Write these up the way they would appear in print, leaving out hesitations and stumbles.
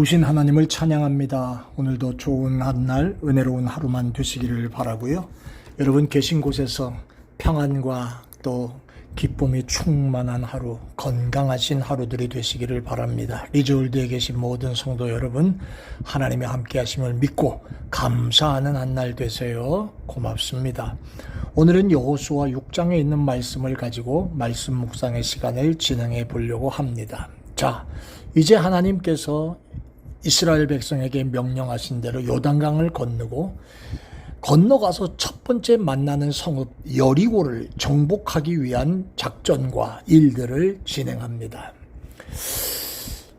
도우신 하나님을 찬양합니다. 오늘도 좋은 한날, 은혜로운 하루만 되시기를 바라고요. 여러분 계신 곳에서 평안과 또 기쁨이 충만한 하루, 건강하신 하루들이 되시기를 바랍니다. 리조울드에 계신 모든 성도 여러분, 하나님이 함께 하심을 믿고 감사하는 한날 되세요. 고맙습니다. 오늘은 여호수아 6장에 있는 말씀을 가지고 말씀 묵상의 시간을 진행해 보려고 합니다. 자, 이제 하나님께서 이스라엘 백성에게 명령하신 대로 요단강을 건너가서 첫 번째 만나는 성읍 여리고를 정복하기 위한 작전과 일들을 진행합니다.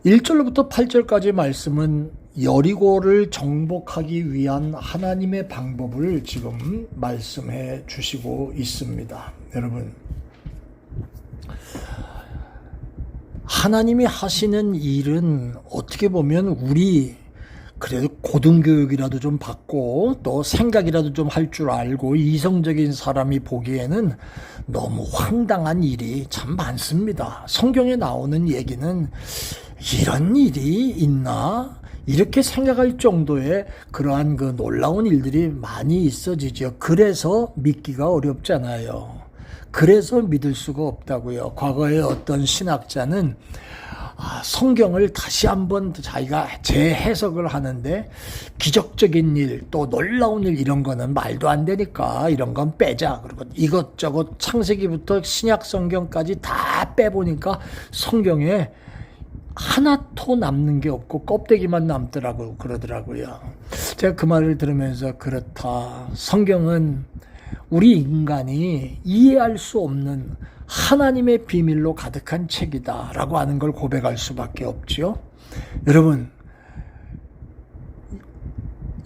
1절부터 8절까지 말씀은 여리고를 정복하기 위한 하나님의 방법을 지금 말씀해 주시고 있습니다. 여러분, 하나님이 하시는 일은 어떻게 보면 우리 그래도 고등교육이라도 좀 받고 또 생각이라도 좀 할 줄 알고 이성적인 사람이 보기에는 너무 황당한 일이 참 많습니다. 성경에 나오는 얘기는 이런 일이 있나? 이렇게 생각할 정도의 그러한 그 놀라운 일들이 많이 있어지죠. 그래서 믿기가 어렵잖아요. 그래서 믿을 수가 없다고요. 과거에 어떤 신학자는 성경을 다시 한번 자기가 재해석을 하는데 기적적인 일, 또 놀라운 일 이런 거는 말도 안 되니까 이런 건 빼자. 그리고 이것저것 창세기부터 신약 성경까지 다 빼보니까 성경에 하나도 남는 게 없고 껍데기만 남더라고 그러더라고요. 제가 그 말을 들으면서 그렇다. 성경은 우리 인간이 이해할 수 없는 하나님의 비밀로 가득한 책이다 라고 하는 걸 고백할 수밖에 없죠. 여러분,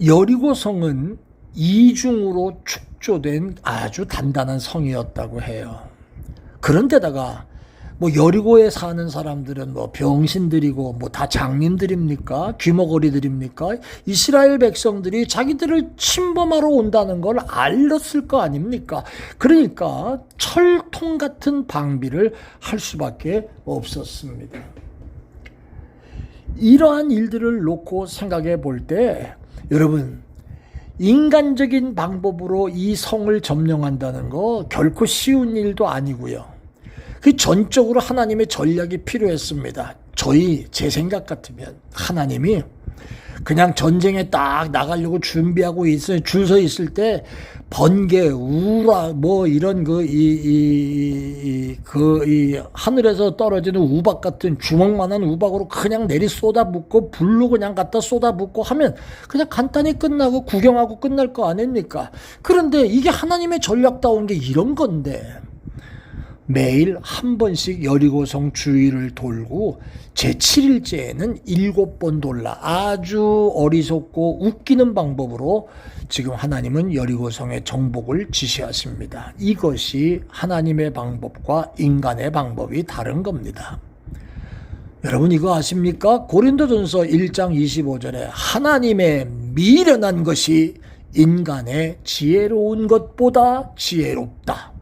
여리고성은 이중으로 축조된 아주 단단한 성이었다고 해요. 그런데다가 뭐 여리고에 사는 사람들은 뭐 병신들이고 뭐 다 장님들입니까? 귀머거리들입니까? 이스라엘 백성들이 자기들을 침범하러 온다는 걸 알았을 거 아닙니까? 그러니까 철통 같은 방비를 할 수밖에 없었습니다. 이러한 일들을 놓고 생각해 볼 때 여러분, 인간적인 방법으로 이 성을 점령한다는 거 결코 쉬운 일도 아니고요. 그 전적으로 하나님의 전략이 필요했습니다. 제 생각 같으면 하나님이 그냥 전쟁에 딱 나가려고 준비하고 줄 서 있을 때 번개, 우라, 뭐 이런 하늘에서 떨어지는 우박 같은 주먹만한 우박으로 그냥 내리 쏟아붓고 불로 그냥 갖다 쏟아붓고 하면 그냥 간단히 끝나고 구경하고 끝날 거 아닙니까? 그런데 이게 하나님의 전략다운 게 이런 건데, 매일 한 번씩 여리고성 주위를 돌고 제7일째에는 7번 돌라. 아주 어리석고 웃기는 방법으로 지금 하나님은 여리고성의 정복을 지시하십니다. 이것이 하나님의 방법과 인간의 방법이 다른 겁니다. 여러분 이거 아십니까? 고린도전서 1장 25절에 하나님의 미련한 것이 인간의 지혜로운 것보다 지혜롭다.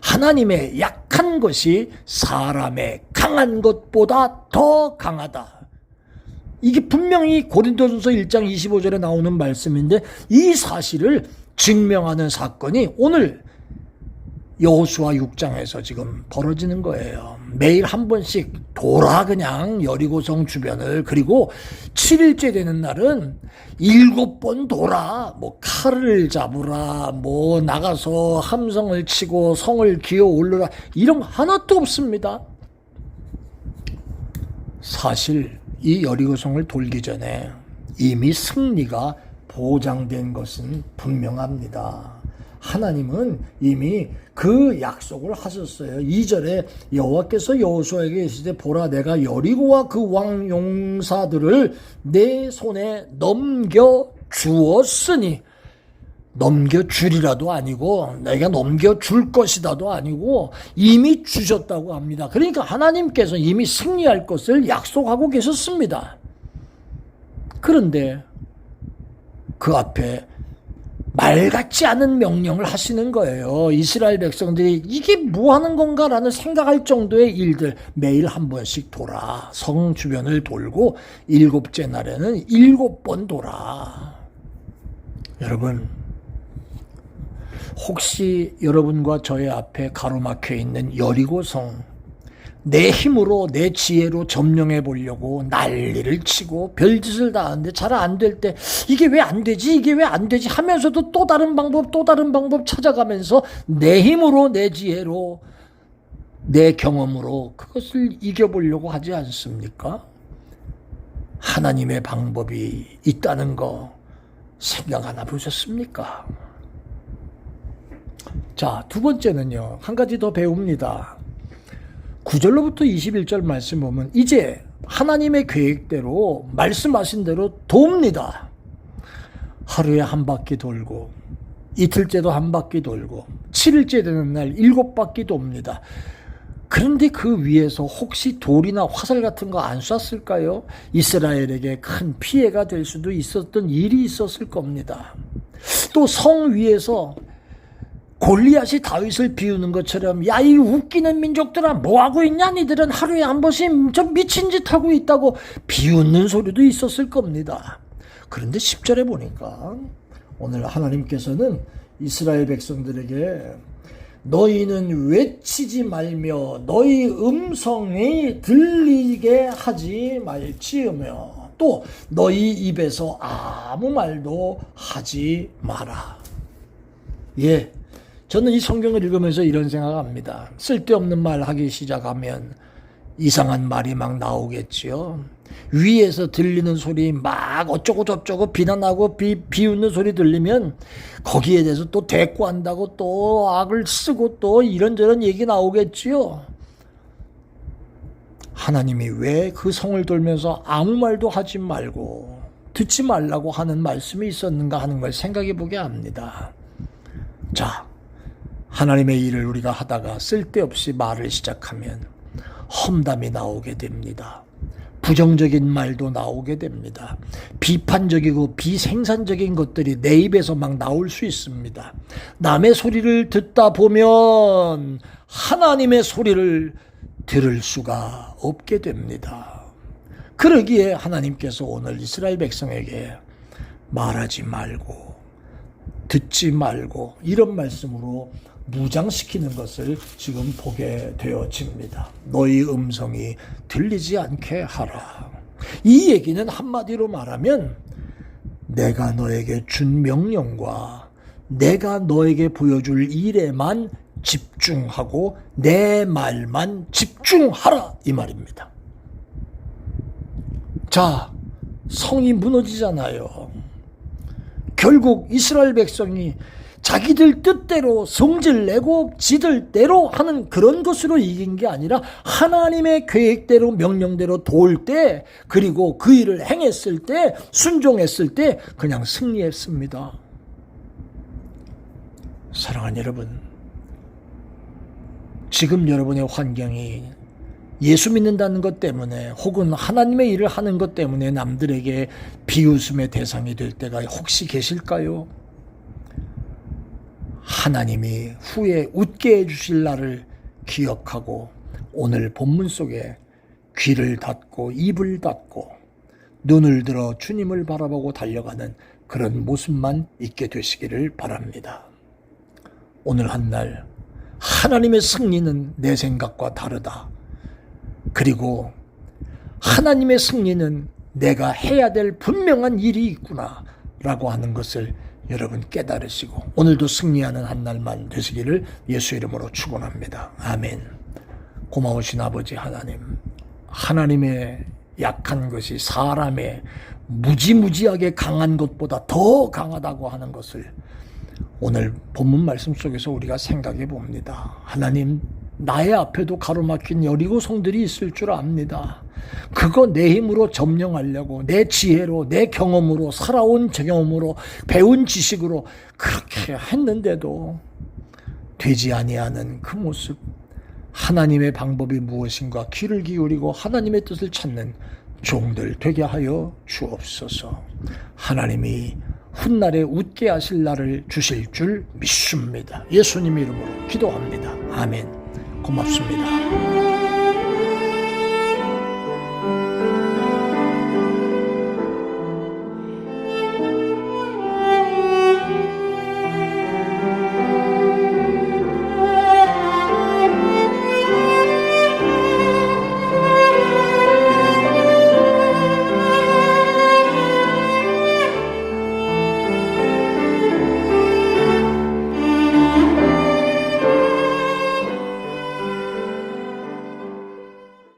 하나님의 약한 것이 사람의 강한 것보다 더 강하다. 이게 분명히 고린도전서 1장 25절에 나오는 말씀인데 이 사실을 증명하는 사건이 오늘 여호수아 6장에서 지금 벌어지는 거예요. 매일 한 번씩 돌아 그냥 여리고성 주변을, 그리고 7일째 되는 날은 7번 돌아. 뭐 칼을 잡으라, 뭐 나가서 함성을 치고 성을 기어 오르라, 이런 거 하나도 없습니다. 사실 이 여리고성을 돌기 전에 이미 승리가 보장된 것은 분명합니다. 하나님은 이미 그 약속을 하셨어요. 2절에 여호와께서 여호수아에게 이르시되 보라, 내가 여리고와 그 왕 용사들을 내 손에 넘겨주었으니, 넘겨주리라도 아니고 내가 넘겨줄 것이다도 아니고 이미 주셨다고 합니다. 그러니까 하나님께서 이미 승리할 것을 약속하고 계셨습니다. 그런데 그 앞에 말 같지 않은 명령을 하시는 거예요. 이스라엘 백성들이 이게 뭐 하는 건가라는 생각할 정도의 일들 매일 한 번씩 돌아. 성 주변을 돌고 7째 날에는 7번 돌아. 여러분, 혹시 여러분과 저의 앞에 가로막혀 있는 여리고성, 내 힘으로 내 지혜로 점령해 보려고 난리를 치고 별짓을 다 하는데 잘 안 될 때 이게 왜 안 되지 이게 왜 안 되지 하면서도 또 다른 방법 찾아가면서 내 힘으로 내 지혜로 내 경험으로 그것을 이겨보려고 하지 않습니까? 하나님의 방법이 있다는 거 생각 하나 보셨습니까? 자, 두 번째는요, 한 가지 더 배웁니다. 9절로부터 21절 말씀 보면 이제 하나님의 계획대로 말씀하신 대로 돕니다. 하루에 한 바퀴 돌고 이틀째도 한 바퀴 돌고 7일째 되는 날 7바퀴 돕니다. 그런데 그 위에서 혹시 돌이나 화살 같은 거 안 쐈을까요? 이스라엘에게 큰 피해가 될 수도 있었던 일이 있었을 겁니다. 또 성 위에서 골리앗이 다윗을 비우는 것처럼 야, 이 웃기는 민족들아 뭐하고 있냐, 니들은 하루에 한 번씩 좀 미친 짓 하고 있다고 비웃는 소리도 있었을 겁니다. 그런데 10절에 보니까 오늘 하나님께서는 이스라엘 백성들에게 너희는 외치지 말며 너희 음성이 들리게 하지 말지으며 또 너희 입에서 아무 말도 하지 마라. 예, 저는 이 성경을 읽으면서 이런 생각합니다. 쓸데없는 말 하기 시작하면 이상한 말이 막 나오겠지요. 위에서 들리는 소리 막 어쩌고 저쩌고 비난하고 비웃는 소리 들리면 거기에 대해서 또 대꾸한다고 또 악을 쓰고 또 이런저런 얘기 나오겠지요. 하나님이 왜 그 성을 돌면서 아무 말도 하지 말고 듣지 말라고 하는 말씀이 있었는가 하는 걸 생각해 보게 합니다. 자, 하나님의 일을 우리가 하다가 쓸데없이 말을 시작하면 험담이 나오게 됩니다. 부정적인 말도 나오게 됩니다. 비판적이고 비생산적인 것들이 내 입에서 막 나올 수 있습니다. 남의 소리를 듣다 보면 하나님의 소리를 들을 수가 없게 됩니다. 그러기에 하나님께서 오늘 이스라엘 백성에게 말하지 말고 듣지 말고 이런 말씀으로 무장시키는 것을 지금 보게 되어집니다. 너희 음성이 들리지 않게 하라. 이 얘기는 한마디로 말하면 내가 너에게 준 명령과 내가 너에게 보여줄 일에만 집중하고 내 말만 집중하라 이 말입니다. 자, 성이 무너지잖아요. 결국 이스라엘 백성이 자기들 뜻대로 성질 내고 지들 대로 하는 그런 것으로 이긴 게 아니라 하나님의 계획대로 명령대로 도울 때 그리고 그 일을 행했을 때 순종했을 때 그냥 승리했습니다. 사랑하는 여러분, 지금 여러분의 환경이 예수 믿는다는 것 때문에 혹은 하나님의 일을 하는 것 때문에 남들에게 비웃음의 대상이 될 때가 혹시 계실까요? 하나님이 후에 웃게 해주실 날을 기억하고 오늘 본문 속에 귀를 닫고 입을 닫고 눈을 들어 주님을 바라보고 달려가는 그런 모습만 있게 되시기를 바랍니다. 오늘 한 날 하나님의 승리는 내 생각과 다르다. 그리고 하나님의 승리는 내가 해야 될 분명한 일이 있구나 라고 하는 것을 여러분 깨달으시고 오늘도 승리하는 한 날만 되시기를 예수 이름으로 축원합니다. 아멘. 고마우신 아버지 하나님, 하나님의 약한 것이 사람의 무지무지하게 강한 것보다 더 강하다고 하는 것을 오늘 본문 말씀 속에서 우리가 생각해 봅니다. 하나님, 나의 앞에도 가로막힌 여리고 성들이 있을 줄 압니다. 그거 내 힘으로 점령하려고 내 지혜로 내 경험으로 살아온 경험으로 배운 지식으로 그렇게 했는데도 되지 아니하는 그 모습, 하나님의 방법이 무엇인가 귀를 기울이고 하나님의 뜻을 찾는 종들 되게 하여 주옵소서. 하나님이 훗날에 웃게 하실 날을 주실 줄 믿습니다. 예수님 이름으로 기도합니다. 아멘. 고맙습니다.